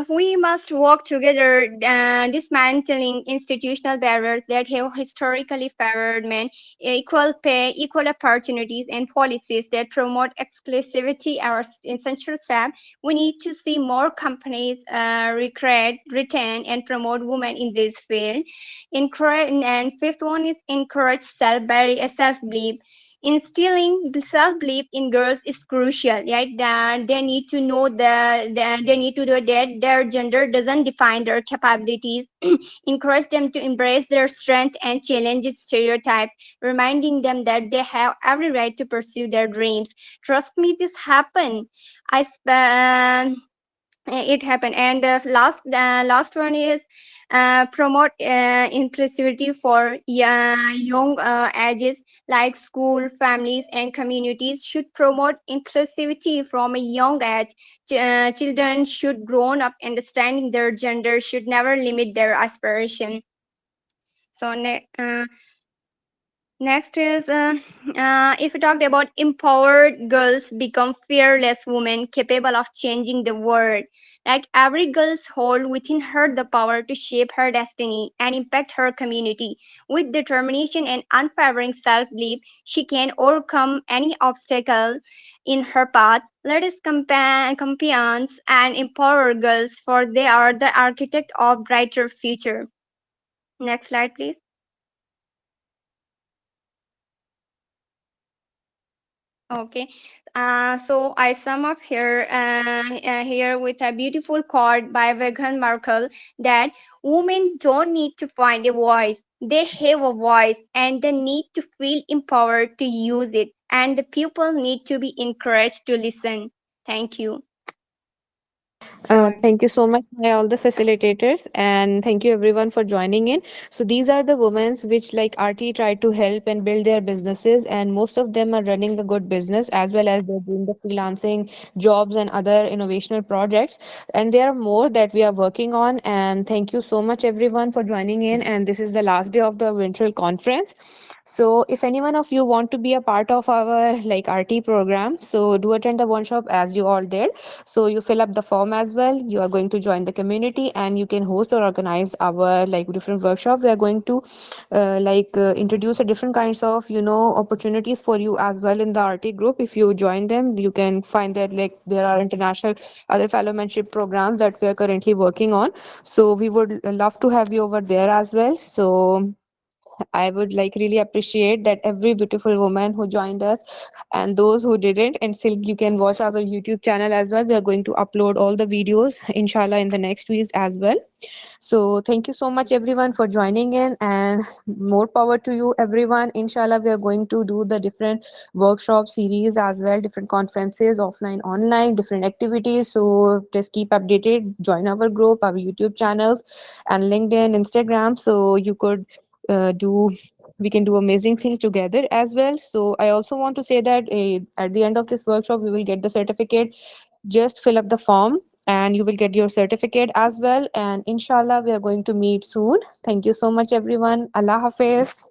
We must work together, dismantling institutional barriers that have historically favored men. Equal pay, equal opportunities, and policies that promote exclusivity are essential steps. We need to see more companies recruit, retain, and promote women in this field. And fifth one is encourage self-belief. Instilling self belief in girls is crucial, right? That they need to know they need to know that their gender doesn't define their capabilities. Encourage them to embrace their strength and challenge stereotypes, reminding them that they have every right to pursue their dreams. Trust me, this happened. I spent it happened. And last one is promote inclusivity for young ages, like school, families, and communities should promote inclusivity from a young age. Children should grow up understanding their gender should never limit their aspiration. So next is if we talked about empowered girls become fearless women capable of changing the world. Like every girl's hold within her the power to shape her destiny and impact her community. With determination and unwavering self-belief, she can overcome any obstacle in her path. Let us companions and empower girls, for they are the architect of brighter future. Next slide, please. Okay, so I sum up here with a beautiful quote by Meghan Markle that women don't need to find a voice; they have a voice, and they need to feel empowered to use it. And the people need to be encouraged to listen. Thank you. Thank you so much, by all the facilitators, and thank you everyone for joining in. So these are the women which, like RT, try to help and build their businesses, and most of them are running a good business as well as they're doing the freelancing jobs and other innovational projects. And there are more that we are working on. And thank you so much everyone for joining in. And this is the last day of the virtual conference. So if any one of you want to be a part of our like RT program, so do attend the workshop as you all did. So you fill up the form as well. You are going to join the community and you can host or organize our like different workshops. We are going to introduce a different kinds of opportunities for you as well in the RT group. If you join them, you can find that like there are international other fellowship programs that we are currently working on. So we would love to have you over there as well. So I would like really appreciate that every beautiful woman who joined us and those who didn't. And still, you can watch our YouTube channel as well. We are going to upload all the videos, inshallah, in the next weeks as well. So thank you so much everyone for joining in, and more power to you everyone. Inshallah, we are going to do the different workshop series as well, different conferences, offline, online, different activities. So just keep updated, join our group, our YouTube channels, and LinkedIn, Instagram, so you could do we can do amazing things together as well. So I also want to say that at the end of this workshop we will get the certificate. Just fill up the form and you will get your certificate as well, and inshallah we are going to meet soon. Thank you so much everyone. Allah Hafiz.